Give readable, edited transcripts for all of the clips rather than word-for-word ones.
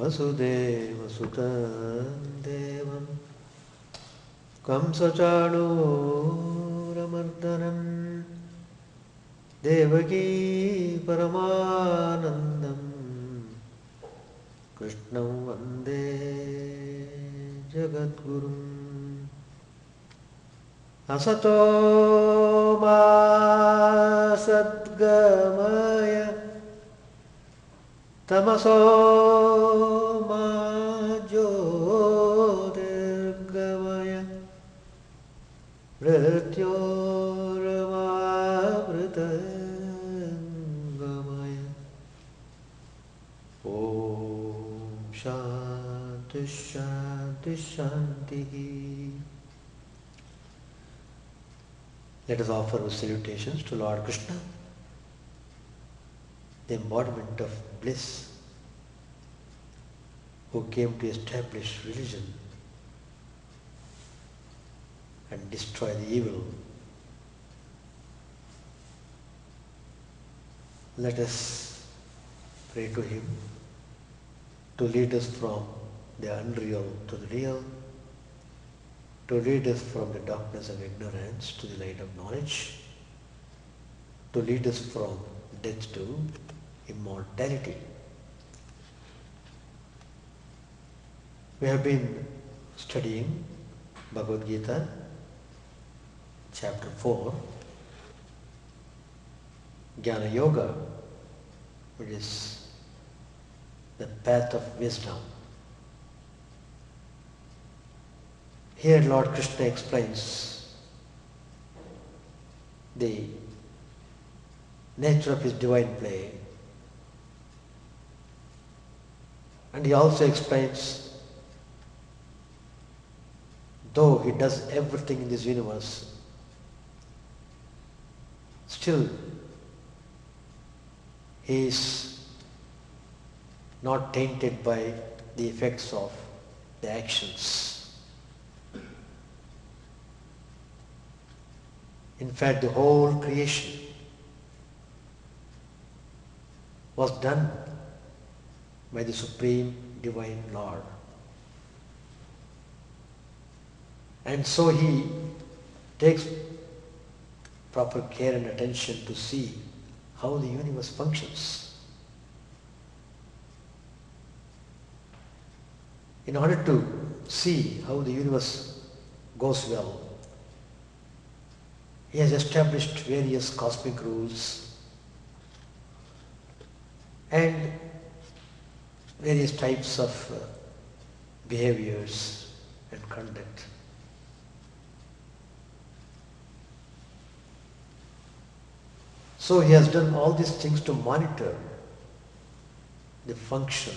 Vasudevasutam Devam Kamsachanooramardhanam Devaki Paramanandam Krishnam Vande Jagadgurum Asato Ma Sadgamaya Tamaso Ma Jyotirgamaya Mrityoramavrtangamaya Om Shanti Shanti Shanti. Let us offer our salutations to Lord Krishna, the embodiment of bliss, who came to establish religion and destroy the evil. Let us pray to him to lead us from the unreal to the real, to lead us from the darkness of ignorance to the light of knowledge, to lead us from death to immortality. We have been studying Bhagavad Gita, chapter 4, Jnana Yoga, which is the path of wisdom. Here Lord Krishna explains the nature of his divine play, and he also explains, though he does everything in this universe, still he is not tainted by the effects of the actions. In fact, the whole creation was done by the Supreme Divine Lord. And so he takes proper care and attention to see how the universe functions. In order to see how the universe goes well, he has established various cosmic rules and various types of behaviors and conduct. So he has done all these things to monitor the function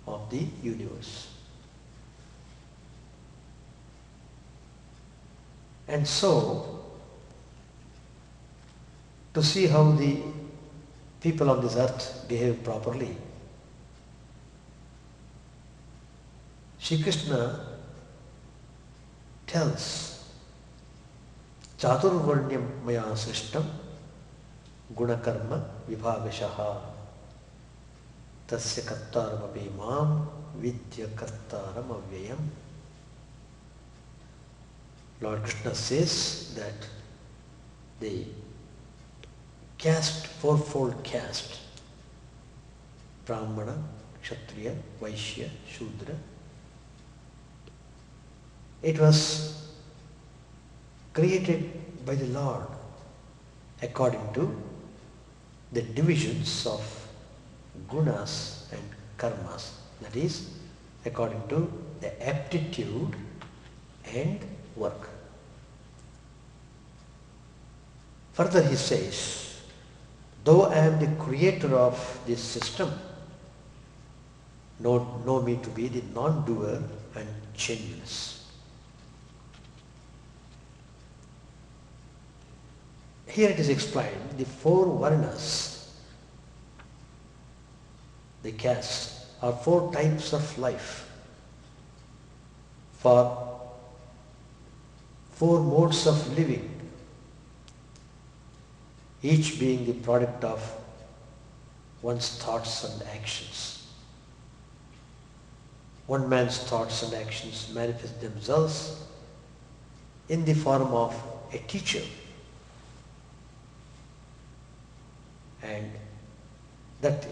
of the universe. And so, to see how the people on this earth behave properly, Shri Krishna tells, Chaturvarnyam maya srishtam gunakarma vibhagashaha tasya kartaram api mam vidya kartaram avyayam. Lord Krishna says that the caste, fourfold caste, Brahmana, Kshatriya, Vaishya, Shudra, it was created by the Lord according to the divisions of gunas and karmas, that is, according to the aptitude and work. Further he says, though I am the creator of this system, know me to be the non-doer and changeless. Here it is explained, the four varnas, the castes, are four types of life for four modes of living, each being the product of one's thoughts and actions. one man's thoughts and actions manifest themselves in the form of a teacher. And that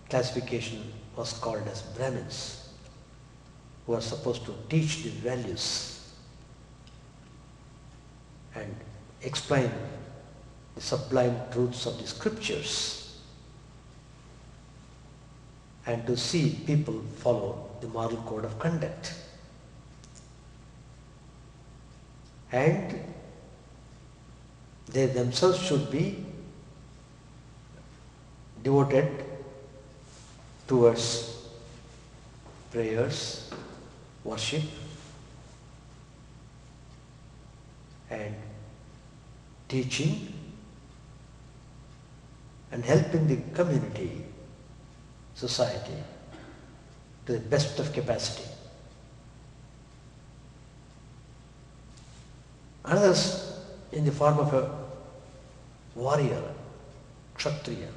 classification was called as Brahmins, who are supposed to teach the values and explain the sublime truths of the scriptures, and to see people follow the moral code of conduct. And they themselves should be devoted towards prayers, worship, and teaching, and helping the community, society, to the best of capacity. Others in the form of a warrior, kshatriya.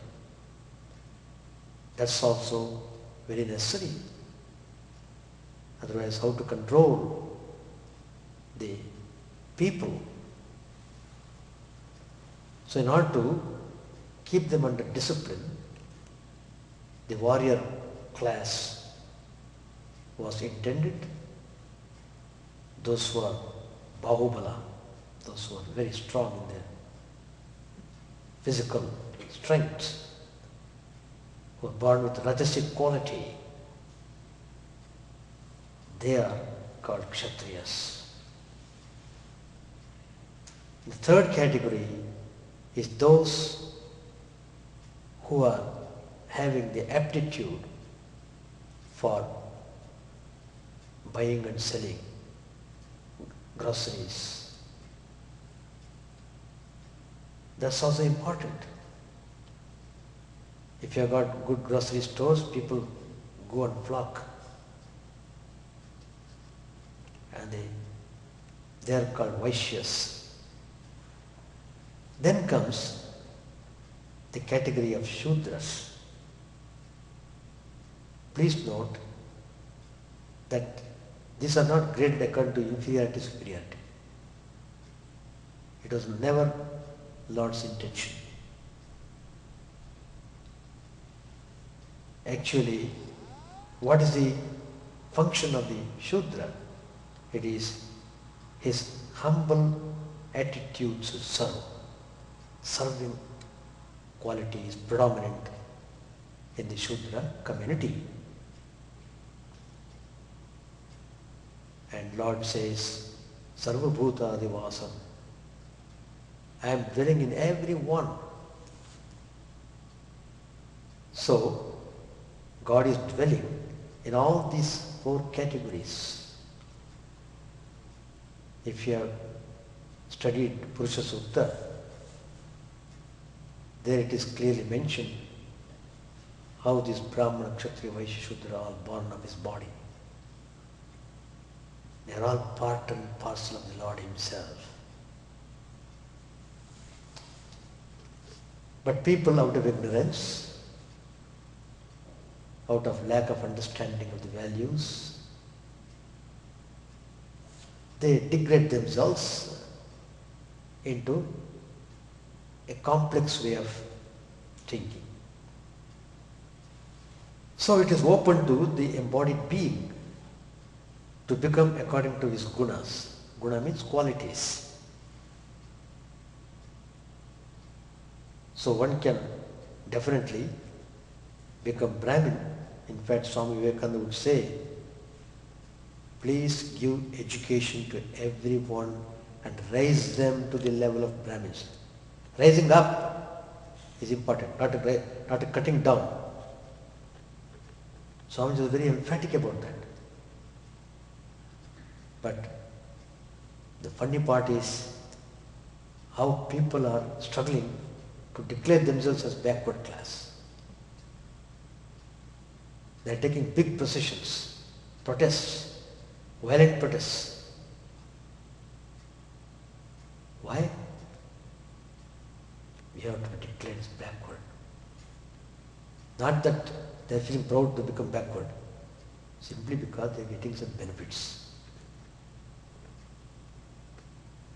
That's also very necessary. Otherwise, how to control the people? So in order to keep them under discipline, the warrior class was intended. Those who are bahubala, those who are very strong in their physical strength, who are born with rajasic quality, they are called kshatriyas. The third category is those who are having the aptitude for buying and selling groceries. That's also important. If you have got good grocery stores, people go and flock. And they are called Vaishyas. Then comes the category of Shudras. Please note that these are not graded according to inferiority, superiority. It was never Lord's intention. Actually, what is the function of the Shudra? It is his humble attitude to serve. Serving quality is predominant in the Shudra community. And Lord says, Sarva Bhuta Adivasam. I am dwelling in every one. So, God is dwelling in all these four categories. If you have studied Purusha Sutta, there it is clearly mentioned how these Brahmana, Kshatriya, Vaishya, Shudra are all born of his body. They are all part and parcel of the Lord himself. But people out of ignorance, out of lack of understanding of the values, they degrade themselves into a complex way of thinking. So it is open to the embodied being to become according to his gunas. Guna means qualities. So one can definitely become Brahmin. In fact, Swami Vivekananda would say, please give education to everyone and raise them to the level of Brahmins. Raising up is important, not a cutting down. Swamiji was very emphatic about that. But the funny part is how people are struggling to declare themselves as backward class. They are taking big processions, protests, violent protests. Why? We have to be declared as backward. Not that they are feeling proud to become backward. simply because they are getting some benefits.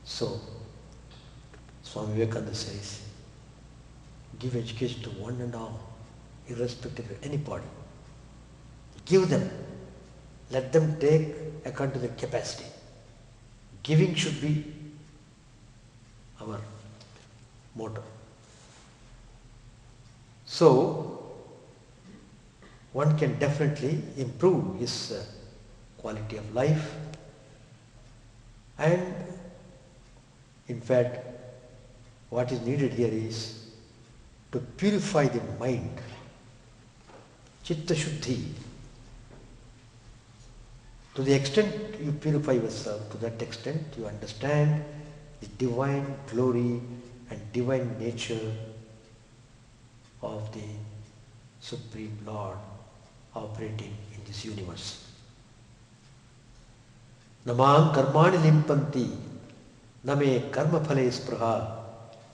So, Swami Vivekananda says, give education to one and all, irrespective of anybody. Give them. Let them take according to their capacity. Giving should be our motto. So, one can definitely improve his quality of life, and in fact what is needed here is to purify the mind, chitta shuddhi. To the extent you purify yourself, to that extent you understand the divine glory and divine nature of the Supreme Lord operating in this universe. Namam karmani limpanti name karma phale spraha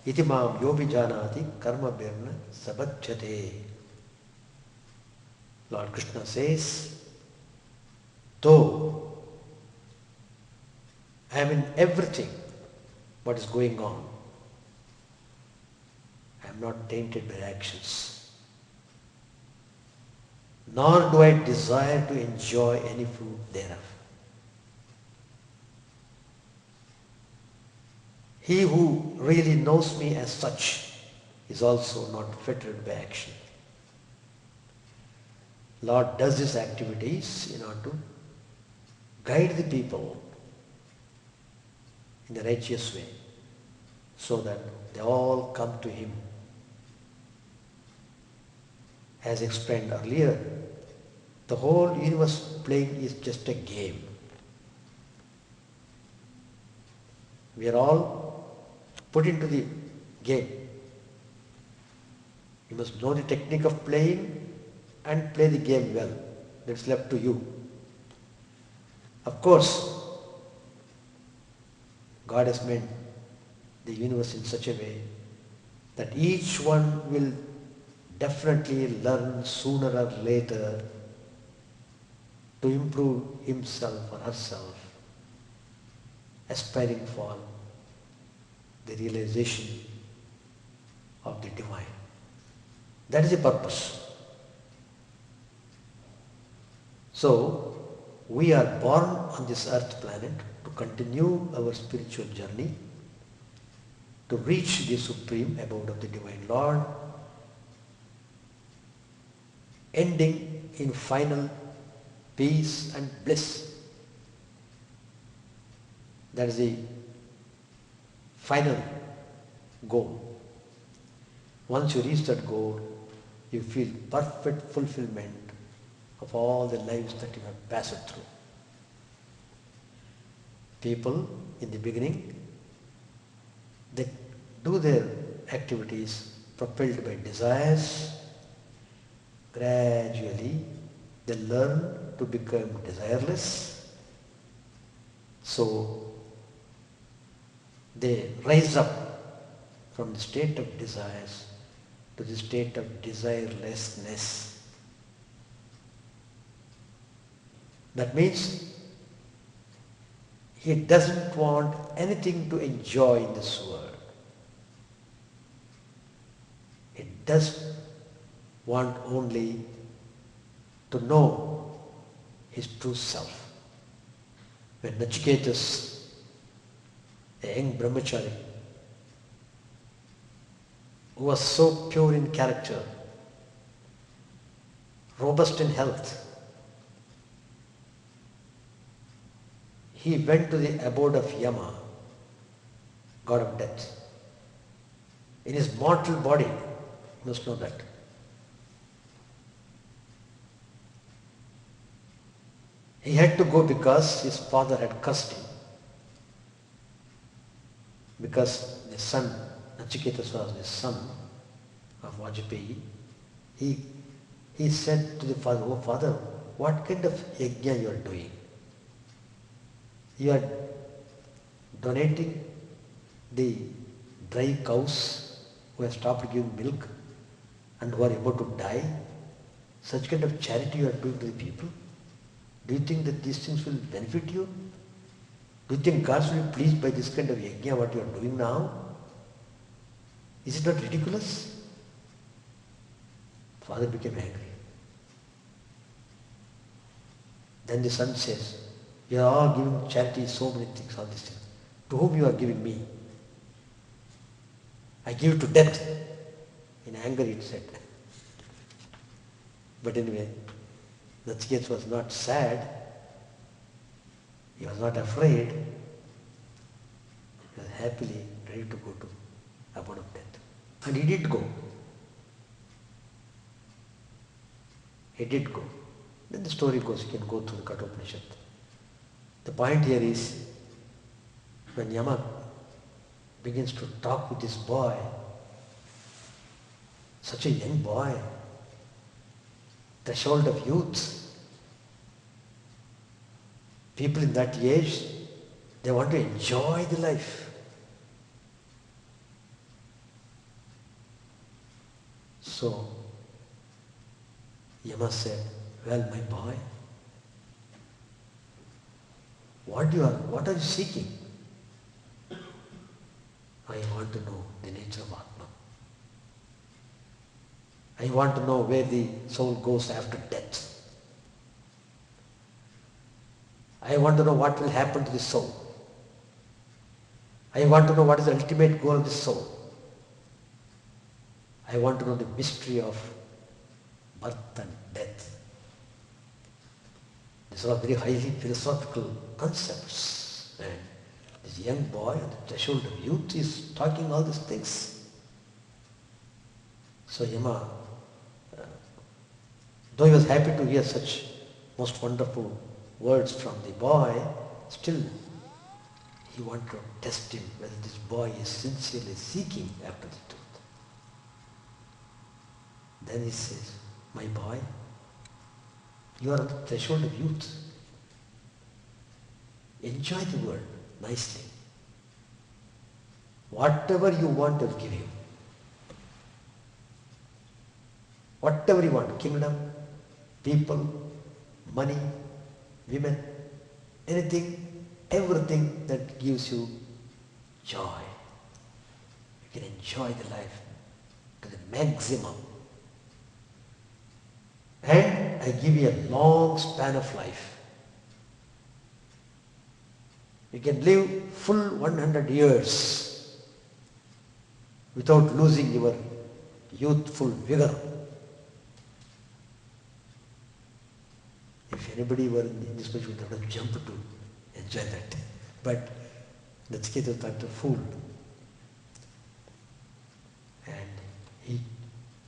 iti mam yobi janati karma birna sabachyate. Lord Krishna says, though I am in everything what is going on, I am not tainted by actions, nor do I desire to enjoy any fruit thereof. He who really knows me as such is also not fettered by action. Lord does his activities in order to guide the people in the righteous way, so that they all come to him. As explained earlier, the whole universe playing is just a game. We are all put into the game. You must know the technique of playing and play the game well. That's left to you. Of course, God has made the universe in such a way that each one will definitely learn sooner or later to improve himself or herself, aspiring for the realization of the divine. That is the purpose. So, we are born on this earth planet to continue our spiritual journey, to reach the supreme abode of the Divine Lord, ending in final peace and bliss. That is the final goal. Once you reach that goal, you feel perfect fulfillment of all the lives that you have passed through. People in the beginning, they do their activities propelled by desires. Gradually, they learn to become desireless. So, they rise up from the state of desires to the state of desirelessness. That means he doesn't want anything to enjoy in this world. He does want only to know his true self. When Nachiketas, a young brahmachari, who was so pure in character, robust in health, he went to the abode of Yama, god of death. In his mortal body, you must know that. He had to go because his father had cursed him. Because the son, Nachiketas was the son of Vajpayee, he said to the father, "Oh father, what kind of yajna you are doing? You are donating the dry cows who have stopped giving milk and who are about to die. Such kind of charity you are doing to the people. Do you think that these things will benefit you? Do you think God will be pleased by this kind of yajna, what you are doing now? Is it not ridiculous? Father became angry. Then the son says, you are all giving charity, so many things, all these things. To whom you are giving me? I give you to death. In anger it said. But anyway, Nachiketa was not sad. He was not afraid. He was happily ready to go to abode of death. And he did go. He did go. Then the story goes, you can go through the Kathopanishad. The point here is, when Yama begins to talk with this boy, such a young boy, threshold of youth, people in that age, they want to enjoy the life. So, Yama said, well, my boy, what are you seeking? I want to know the nature of Atma. I want to know where the soul goes after death. I want to know what will happen to the soul. I want to know what is the ultimate goal of the soul. I want to know the mystery of birth and death. These are all very highly philosophical concepts. And this young boy on the threshold of youth is talking all these things. So Yama, though he was happy to hear such most wonderful words from the boy, still he wanted to test him whether this boy is sincerely seeking after the truth. Then he says, my boy, you are on the threshold of youth. Enjoy the world nicely. Whatever you want, I will give you. Whatever you want, kingdom, people, money, women, anything, everything that gives you joy. You can enjoy the life to the maximum. And I give you a long span of life. You can live full 100 years without losing your youthful vigor. If anybody were in this position, they would have jumped to enjoy that. But Nachiketa was not a fool. And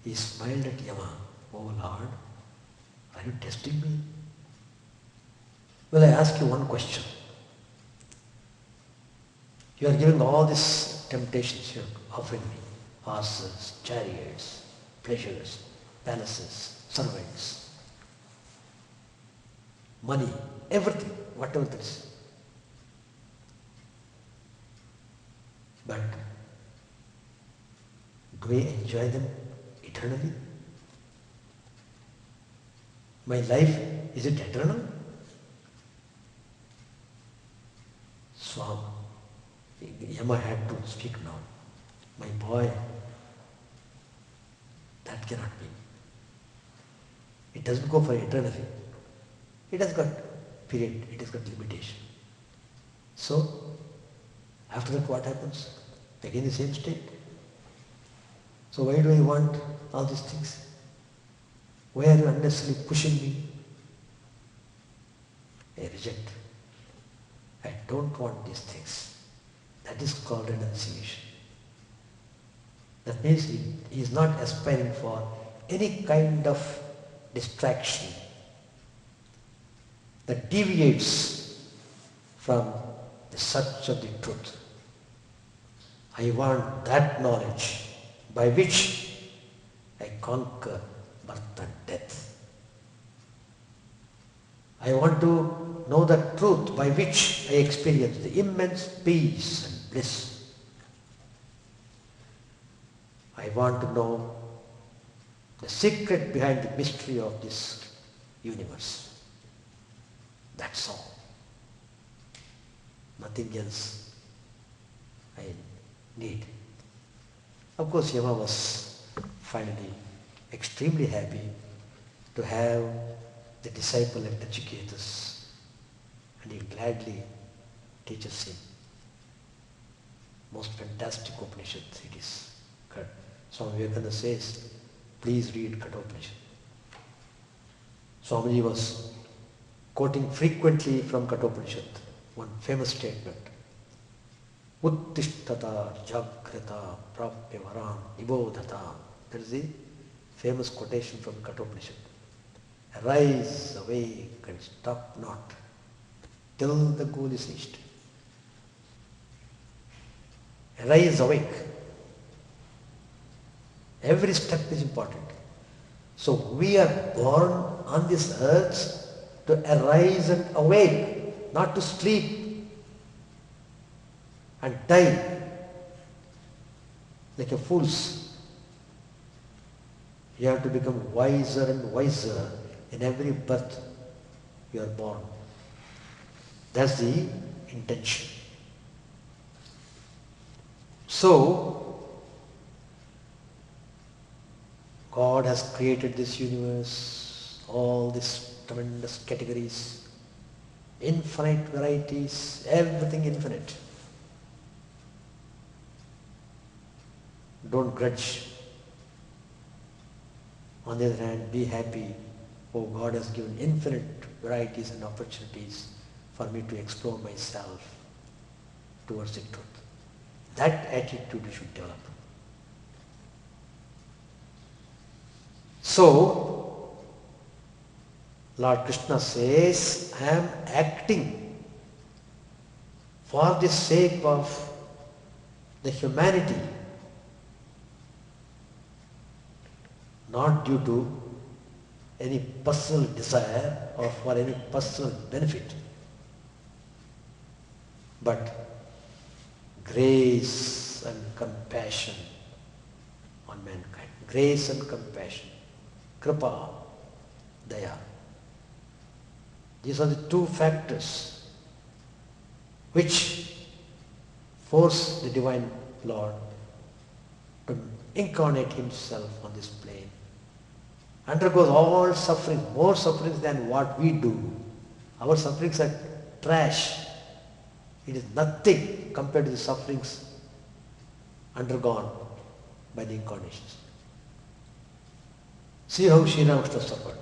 he smiled at Yama. Oh Lord, are you testing me? Well, I ask you one question. You are giving all these temptations you are offering me. Horses, chariots, pleasures, palaces, servants, money, everything, whatever that is. But do I enjoy them eternally? My life, is it eternal? Swami, Yama had to speak now. My boy, that cannot be. It doesn't go for eternity. It has got period, it has got limitation. So, after that what happens? Again the same state. So why do I want all these things? Why are you unnecessarily pushing me? I reject. I don't want these things. That is called renunciation. That means he is not aspiring for any kind of distraction that deviates from the search of the truth. I want that knowledge by which I conquer birth and death. I want to know the truth by which I experience the immense peace and bliss. I want to know the secret behind the mystery of this universe. That's all. Nothing else I need. Of course, Yama was finally extremely happy to have the disciple at Nachiketas, and he gladly teaches him. Most fantastic Upanishad it is. Swami Vivekananda says, please read Kathopanishad. Swamiji was quoting frequently from Kathopanishad one famous statement. Uttishtata jagrata prapya varam nibodhata. That is the famous quotation from Kathopanishad. Arise, awake, and stop not till the goal is reached. Arise, awake. Every step is important. So we are born on this earth to arise and awake, not to sleep and die like a fool's. You have to become wiser and wiser in every birth you are born. That's the intention. So, God has created this universe, all these tremendous categories, infinite varieties, everything infinite. Don't grudge. On the other hand, be happy. Oh, God has given infinite varieties and opportunities for me to explore myself towards the truth. That attitude you should develop. So, Lord Krishna says, I am acting for the sake of the humanity, not due to any personal desire or for any personal benefit, but grace and compassion on mankind. Grace and compassion. Kripa, daya. These are the two factors which force the Divine Lord to incarnate Himself on this plane. Undergoes all suffering, more sufferings than what we do. Our sufferings are trash. It is nothing compared to the sufferings undergone by the incarnations. See how Sri Ramakrishna suffered.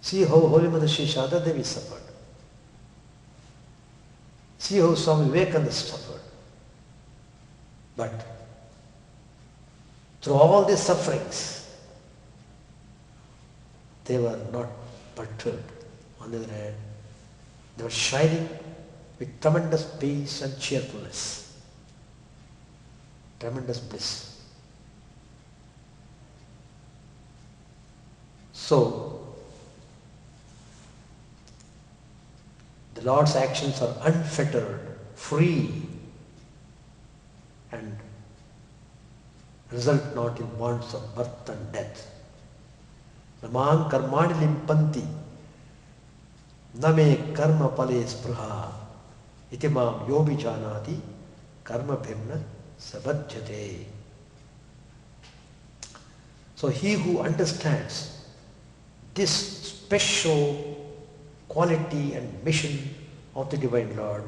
See how Holy Mother Sri Sharda Devi suffered. See how Swami Vivekananda suffered. But through all these sufferings, they were not perturbed. On the other hand, they were shining with tremendous peace and cheerfulness. Tremendous bliss. So, the Lord's actions are unfettered, free, and result not in bonds of birth and death. Namam karmani limpanti name karma pale spruha itimam yobi janati karma bhimna sabadhyate. So he who understands this special quality and mission of the Divine Lord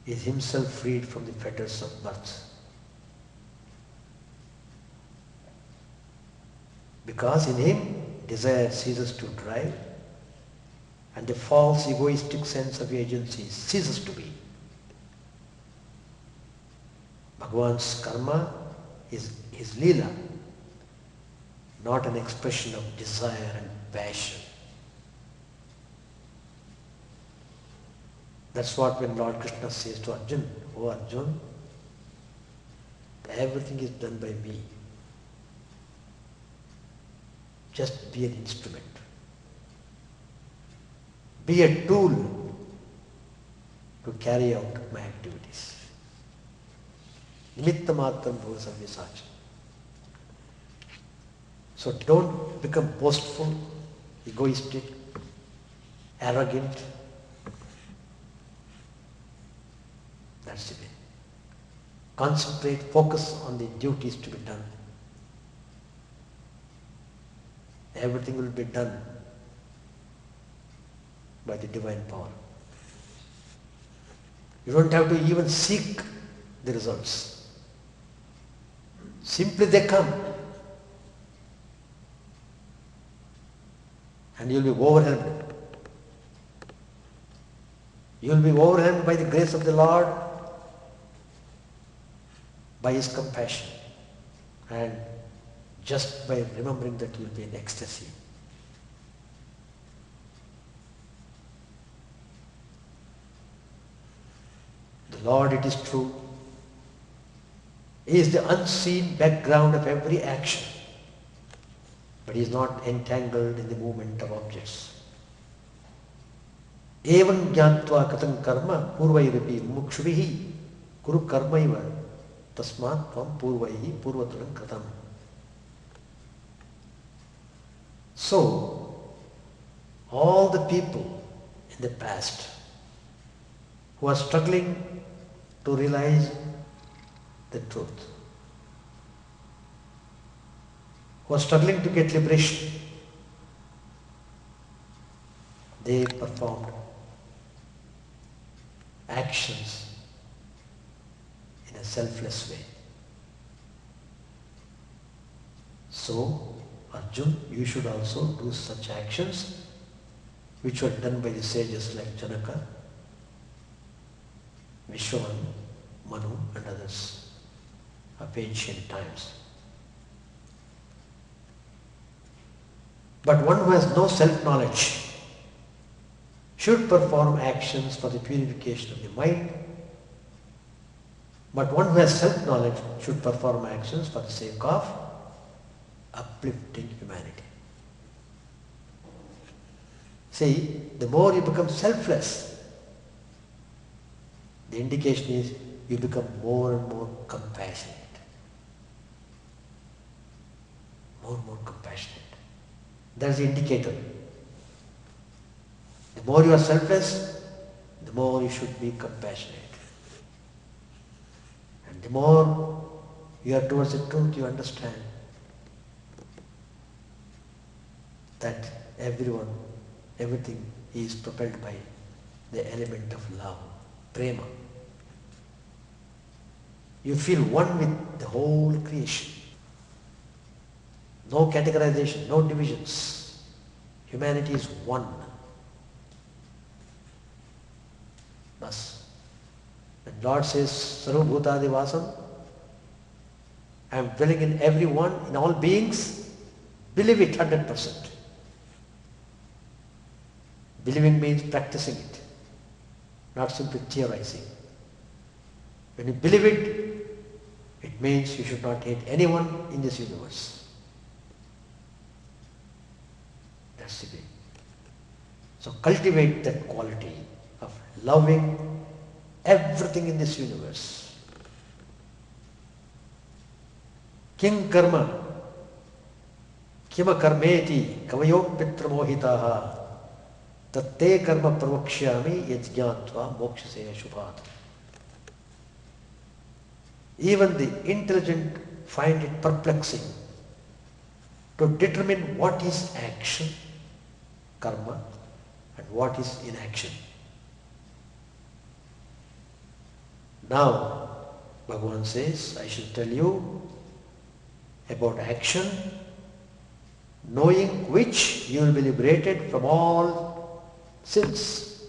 is himself freed from the fetters of birth. Because in him desire ceases to drive and the false egoistic sense of agency ceases to be. Bhagavan's karma is his lila, not an expression of desire and passion. That's what when Lord Krishna says to Arjun, "Oh Arjun, everything is done by me. Just be an instrument. Be a tool to carry out my activities. Nimitta matram bhava sarvya sacha." So don't become boastful, egoistic, arrogant. That's the way. Concentrate, focus on the duties to be done. Everything will be done by the divine power. You don't have to even seek the results. Simply they come. And you'll be overwhelmed. You'll be overwhelmed by the grace of the Lord, by His compassion, and just by remembering that you'll be in ecstasy. The Lord, it is true, is the unseen background of every action, but He is not entangled in the movement of objects. Evam jnatva katam karma purvairapi mukshvihi kuru karmaiva tasmat tvam purvaihi purvaturam katam. So, all the people in the past who are struggling to realize the truth, who are struggling to get liberation, they performed actions in a selfless way. So, Arjun, you should also do such actions which were done by the sages like Janaka, Vishwavan, Manu and others of ancient times. But one who has no self-knowledge should perform actions for the purification of the mind, but one who has self-knowledge should perform actions for the sake of uplifting humanity. See, the more you become selfless, the indication is you become more and more compassionate. More and more compassionate. That's the indicator. The more you are selfless, the more you should be compassionate. And the more you are towards the truth, you understand that everything is propelled by the element of love, prema. You feel one with the whole creation. No categorization, no divisions. Humanity is one. Thus, when Lord says, Sarva Bhutadi Vasam, I am dwelling in everyone, in all beings, believe it 100%. Believing means practicing it, not simply theorizing. When you believe it, it means you should not hate anyone in this universe. That's the way. So cultivate that quality of loving everything in this universe. Kim karma, kima karmeti, kavayo pitra mohitaha, tatte karma pravakshyami yajñātva mokshaseya shubhat. Even the intelligent find it perplexing to determine what is action, karma, and what is inaction. Now, Bhagavan says, I shall tell you about action, knowing which you will be liberated from all sins.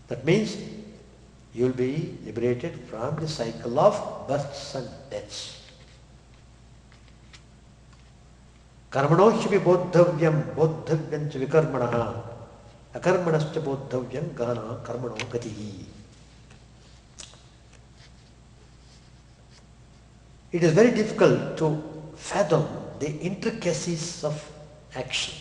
That means you will be liberated from the cycle of births and deaths. Karmanoshyapi bodhavyam bodhavyam cha vikarmanaha akarmanascha bodhavyam gana karmano gatihi. It is very difficult to fathom the intricacies of action.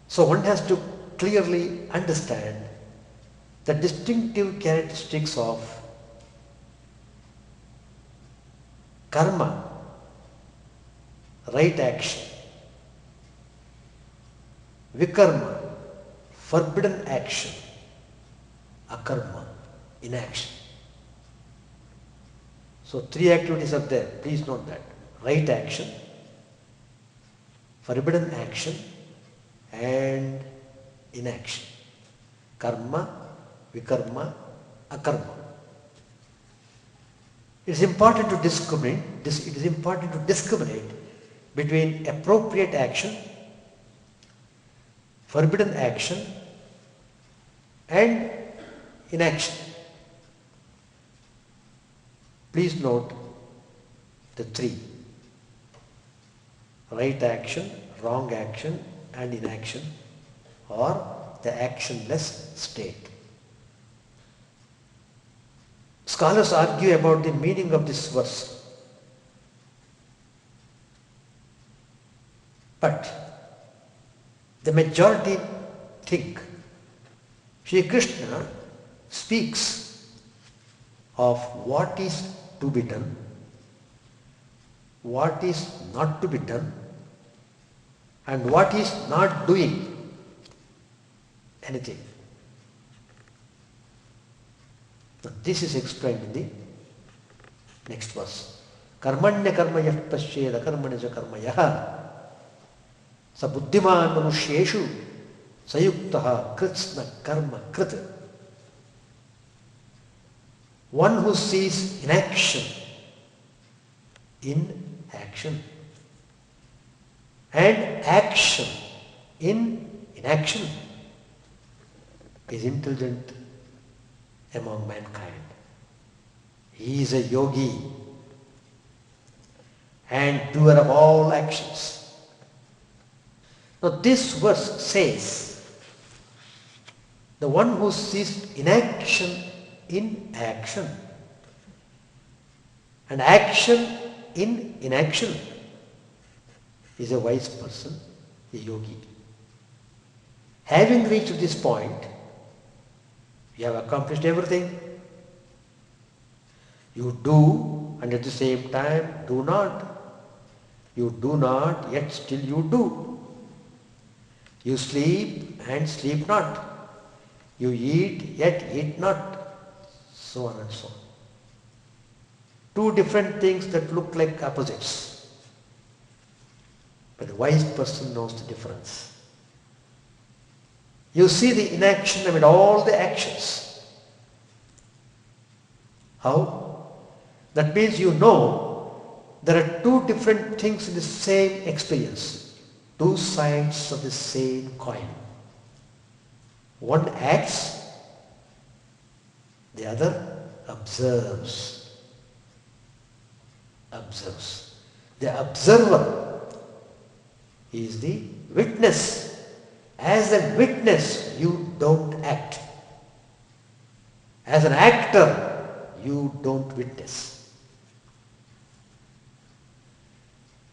So one has to clearly understand the distinctive characteristics of karma right action. Vikarma, forbidden action. Akarma, inaction. So 3 activities are there. Please note that. Right action, forbidden action and inaction. Karma, vikarma, akarma. It is important to discriminate between appropriate action, forbidden action and inaction. Please note the 3. Right action, wrong action and inaction, or the actionless state. Scholars argue about the meaning of this verse. But the majority think Sri Krishna speaks of what is to be done, what is not to be done, and what is not doing anything. Now, this is explained in the next verse. Karmanya karmayah pasyeda karmanya karmayah sa buddhiman manushyeshu sayuktaha kritsna karma krit. One who sees inaction in action and action in inaction is intelligent among mankind. He is a yogi and doer of all actions. Now this verse says, the one who sees inaction in action and action in inaction is a wise person, a yogi. Having reached this point, you have accomplished everything. You do and at the same time do not. You do not, yet still you do. You sleep and sleep not. You eat, yet eat not. So on and so on. 2 different things that look like opposites. But the wise person knows the difference. You see the inaction amid all the actions. How? That means you know there are 2 different things in the same experience. 2 sides of the same coin. One acts, the other observes. Observes. The observer is the witness. As a witness, you don't act. As an actor, you don't witness.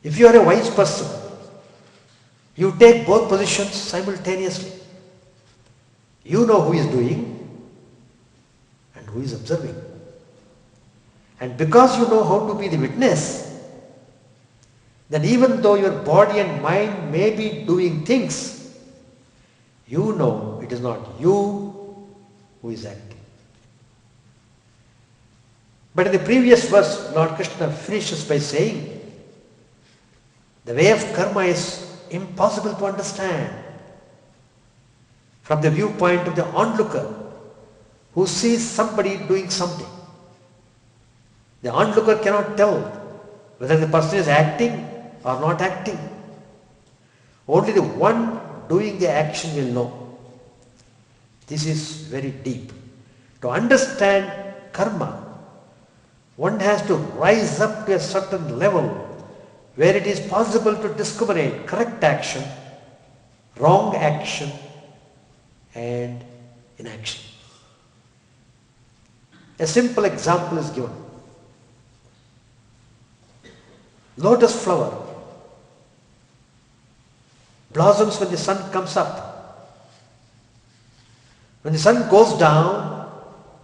If you are a wise person, you take both positions simultaneously. You know who is doing and who is observing. And because you know how to be the witness, then even though your body and mind may be doing things, you know it is not you who is acting. But in the previous verse, Lord Krishna finishes by saying, the way of karma is impossible to understand from the viewpoint of the onlooker who sees somebody doing something. The onlooker cannot tell whether the person is acting or not acting. Only the one doing the action will know. This is very deep. To understand karma, one has to rise up to a certain level where it is possible to discriminate correct action, wrong action and inaction. A simple example is given. Lotus flower blossoms when the sun comes up. When the sun goes down,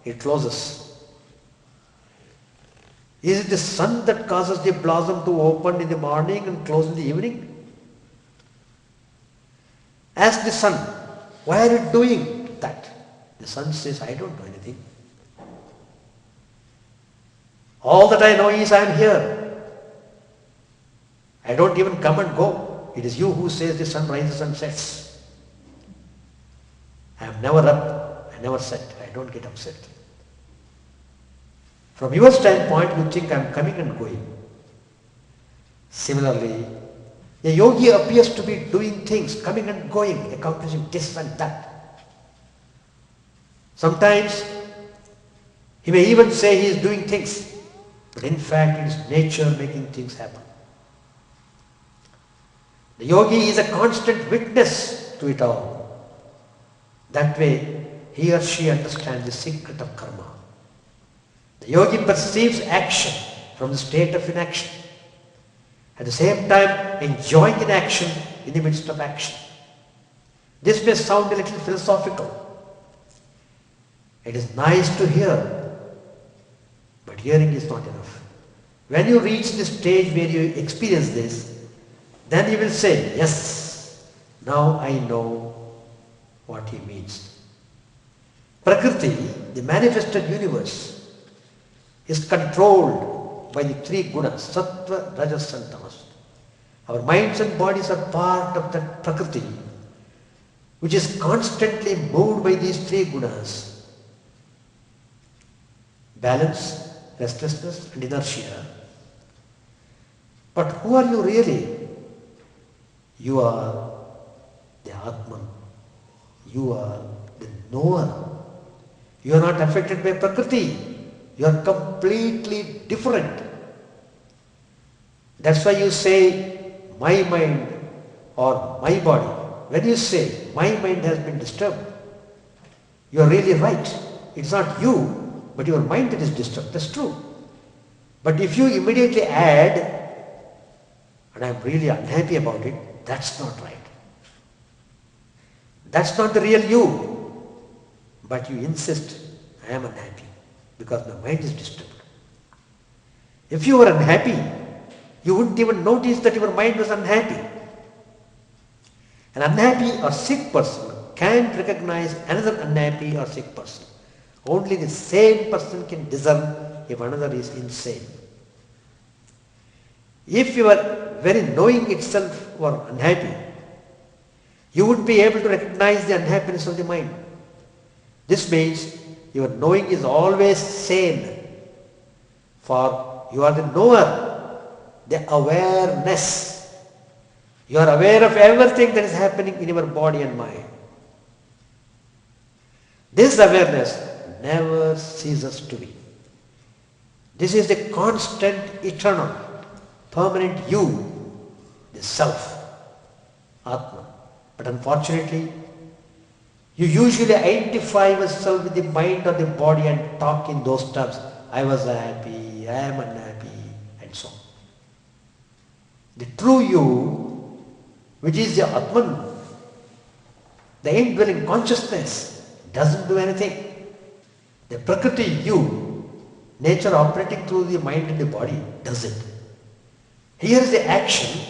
it closes. Is it the sun that causes the blossom to open in the morning and close in the evening? Ask the sun, why are you doing that? The sun says, I don't know anything. All that I know is I am here. I don't even come and go. It is you who says the sun rises and sets. I am never up, I never set. I don't get upset. From your standpoint, you think I am coming and going. Similarly, a yogi appears to be doing things, coming and going, accomplishing this and that. Sometimes he may even say he is doing things, but in fact it is nature making things happen. The yogi is a constant witness to it all. That way he or she understands the secret of karma. The yogi perceives action from the state of inaction. At the same time, enjoying inaction in the midst of action. This may sound a little philosophical. It is nice to hear, but hearing is not enough. When you reach the stage where you experience this, then you will say, yes, now I know what he means. Prakriti, the manifested universe, is controlled by the three gunas, sattva, rajas and tamas. Our minds and bodies are part of that prakriti, which is constantly moved by these three gunas. Balance, restlessness and inertia. But who are you really? You are the Atman. You are the knower. You are not affected by prakriti. You are completely different. That's why you say, my mind or my body. When you say, my mind has been disturbed, you are really right. It's not you, but your mind that is disturbed. That's true. But if you immediately add, and I'm really unhappy about it, that's not right. That's not the real you. But you insist, I am unhappy because my mind is disturbed. If you were unhappy, you wouldn't even notice that your mind was unhappy. An unhappy or sick person can't recognize another unhappy or sick person. Only the same person can discern if another is insane. If your very knowing itself were unhappy, you would be able to recognize the unhappiness of the mind. This means your knowing is always sane, for you are the knower, the awareness. You are aware of everything that is happening in your body and mind. This awareness never ceases to be. This is the constant, eternal, permanent you, the self, Atman. But unfortunately, you usually identify yourself with the mind or the body and talk in those terms. I was happy, I am unhappy, and so on. The true you, which is the Atman, the indwelling consciousness, doesn't do anything. The Prakriti you, nature operating through the mind and the body, does it. Here is the action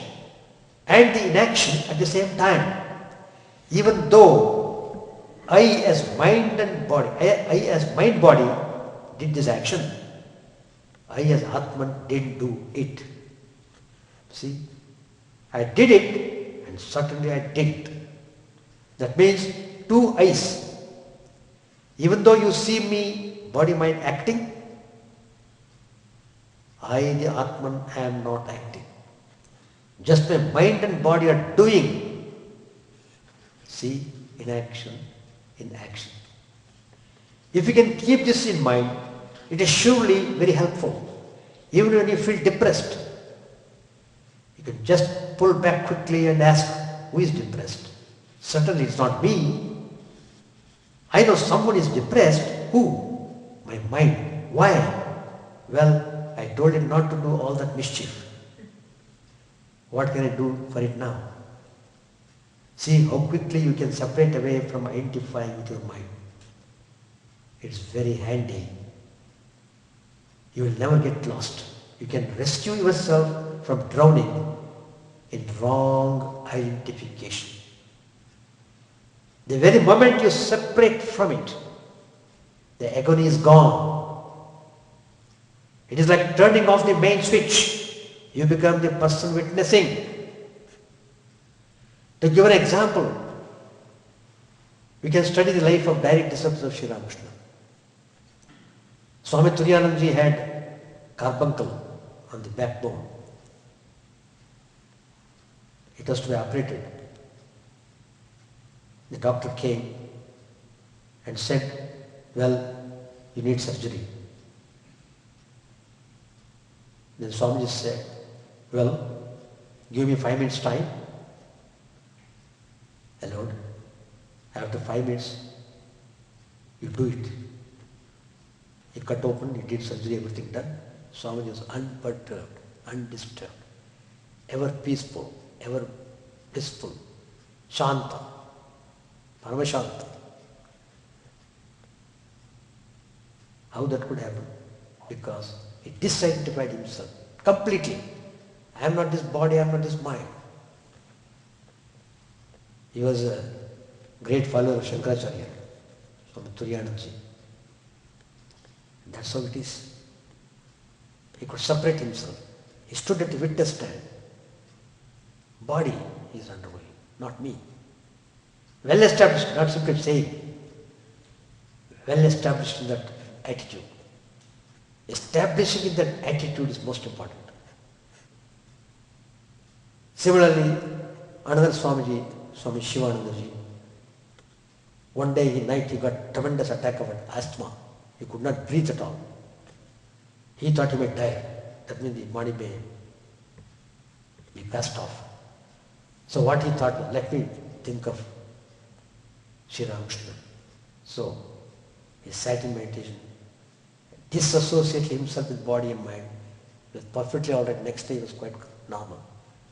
and the inaction at the same time. Even though I as mind and body, I as mind body did this action, I as Atman didn't do it. See, I did it and certainly I didn't. That means two I's. Even though you see me, body mind acting, I the Atman am not acting. Just my mind and body are doing. See, inaction in action. If you can keep this in mind, it is surely very helpful. Even when you feel depressed, you can just pull back quickly and ask, who is depressed? Certainly it's not me. I know someone is depressed. Who? My mind. Why? Well, I told him not to do all that mischief. What can I do for it now? See how quickly you can separate away from identifying with your mind. It's very handy. you will never get lost. You can rescue yourself from drowning in wrong identification. The very moment you separate from it, the agony is gone. It is like turning off the main switch. You become the person witnessing. To give an example, we can study the life of direct disciples of Sri Ramakrishna. Swami Chidananda had carbuncle on the backbone. It was to be operated. The doctor came and said, well, you need surgery. Then Swamiji said, well, give me 5 minutes time. Allowed. After 5 minutes, you do it. He cut open, he did surgery, everything done. Swamiji was unperturbed, undisturbed, ever peaceful, ever blissful, Shanta, Paramashanta. How that could happen? Because he disidentified himself completely. I am not this body, I am not this mind. He was a great follower of Shankaracharya, Swami Chidananda. That's how it is. He could separate himself. He stood at the witness stand. Body he is undergoing, not me. Well established, not simply saying. Well established in that attitude. Establishing in that attitude is most important. Similarly, another Swamiji, Swami Shivanandaji, one day in night he got tremendous attack of asthma. He could not breathe at all. He thought he might die. That means the body may be passed off. So what he thought was, let me think of Sri Ramakrishna. So he sat in meditation, disassociated himself with body and mind. He was perfectly all right. Next day he was quite normal.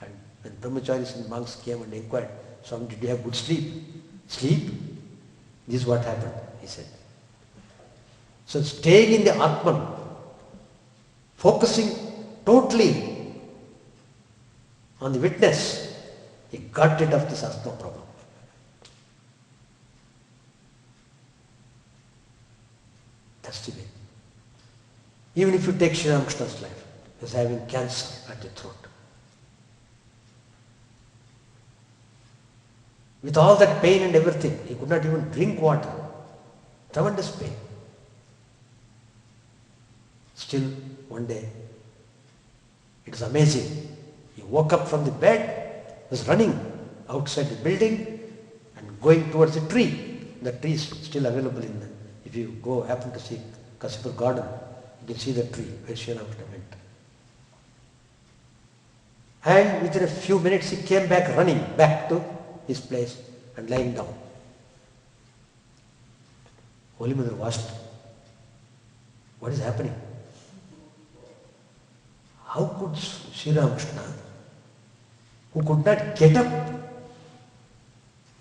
And when brahmacharis and monks came and inquired, Swami, did you have good sleep? Sleep? This is what happened, he said. So staying in the Atman, focusing totally on the witness, he got rid of this asthma problem. That's the way. Even if you take Sri Ramakrishna's life, he was having cancer at the throat. With all that pain and everything, he could not even drink water. Tremendous pain. Still, one day, it was amazing. He woke up from the bed, was running outside the building and going towards the tree. The tree is still available in the, if you go happen to see Kasipur garden, you can see the tree where Sri Ramakrishna went. And within a few minutes he came back running back to his place and lying down. Holy Mother asked, what is happening? How could Sri Ramakrishna, who could not get up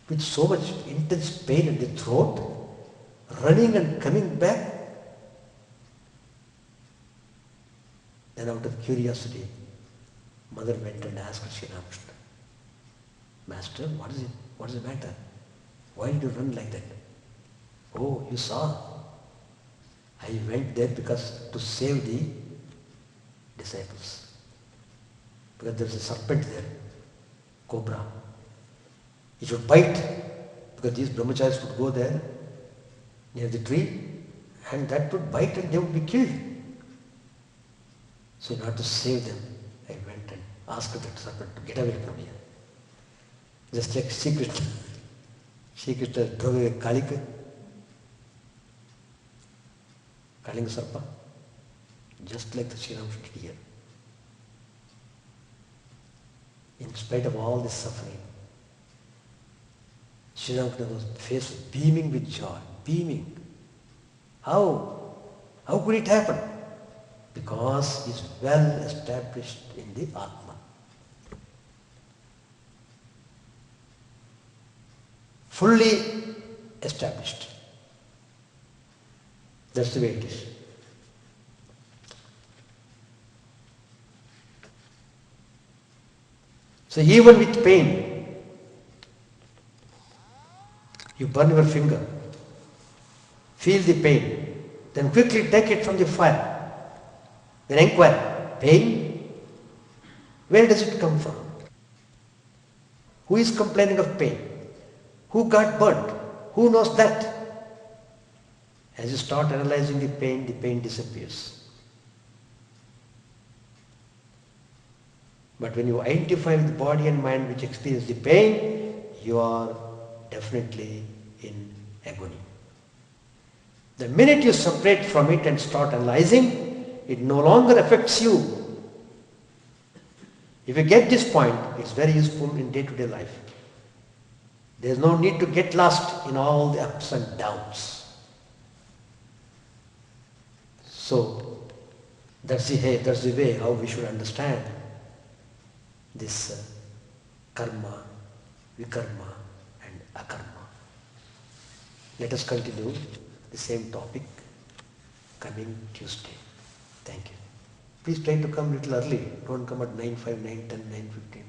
with so much intense pain in the throat, running and coming back? Then out of curiosity, Mother went and asked Sri Ramakrishna, Master, what is it? What is the matter? Why did you run like that? Oh, you saw. I went there because to save the disciples. Because there is a serpent there, cobra. It should bite, because these brahmacharis would go there near the tree and that would bite and they would be killed. So in order to save them, I went and asked that serpent to get away from here. Just like Sri Krishna. Sri Krishna drove away Kalika, Kalinga Sarpa, just like the Sri Ramakrishna did here. In spite of all this suffering, Sri Ramakrishna's face was beaming with joy, beaming. How? How could it happen? Because he is well established in the Atma. Fully established. That's the way it is. So even with pain, you burn your finger, feel the pain, then quickly take it from the fire. Then inquire, pain? Where does it come from? Who is complaining of pain? Who got burnt? Who knows that? As you start analyzing the pain disappears. But when you identify with the body and mind which experience the pain, you are definitely in agony. The minute you separate from it and start analyzing, it no longer affects you. If you get this point, it's very useful in day-to-day life. There's no need to get lost in all the ups and downs. So, that's the way how we should understand this karma, vikarma and akarma. Let us continue the same topic coming Tuesday. Thank you. Please try to come a little early. Don't come at 9:05, 9:10, 9:15,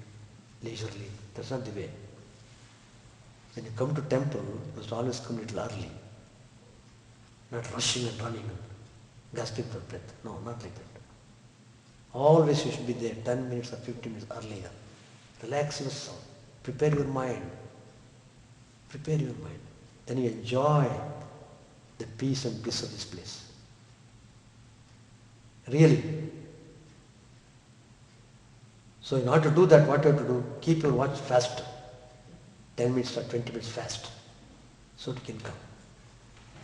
leisurely. That's not the way. When you come to temple, you must always come a little early. Not rushing and running and gasping for breath. No, not like that. Always you should be there 10 minutes or 15 minutes earlier. Relax yourself. Prepare your mind. Prepare your mind. Then you enjoy the peace and bliss of this place. Really. So in order to do that, what you have to do? Keep your watch fast. 10 minutes or 20 minutes fast. So it can come.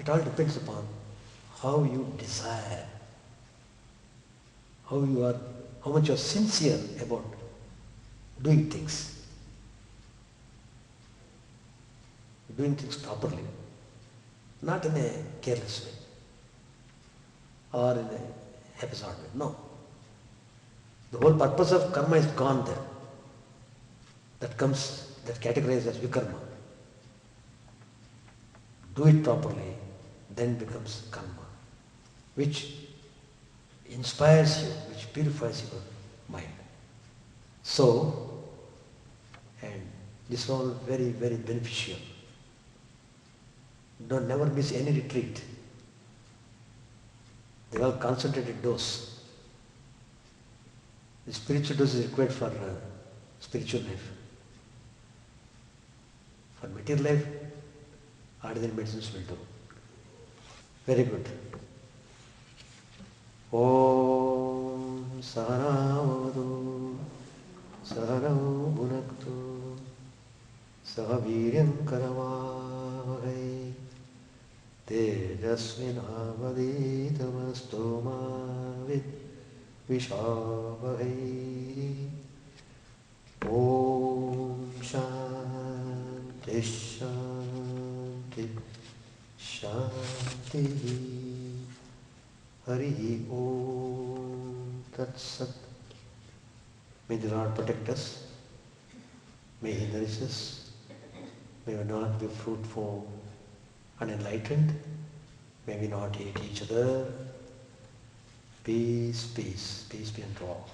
It all depends upon how you desire, how much you are sincere about doing things. Doing things properly. Not in a careless way or in a haphazard way. No. The whole purpose of karma is gone there. That categorized as vikarma. Do it properly, then becomes karma, which inspires you, which purifies your mind. So, and this is all very, very beneficial. Don't never miss any retreat. They are all concentrated dose. The spiritual dose is required for spiritual life. For material life, ordinary medicines will do. Very good. Om Sahanavadu Sahanau Bhunaktu Sahaviryam Karavahai Tejasvinavaditamastu Mavid Vishavahai. Om Shanti Shanti Shanti. Hari Om Tat Sat. May the Lord protect us. May He nourish us. May we not be fruitful and enlightened. May we not hate each other. Peace, peace, peace be unto all.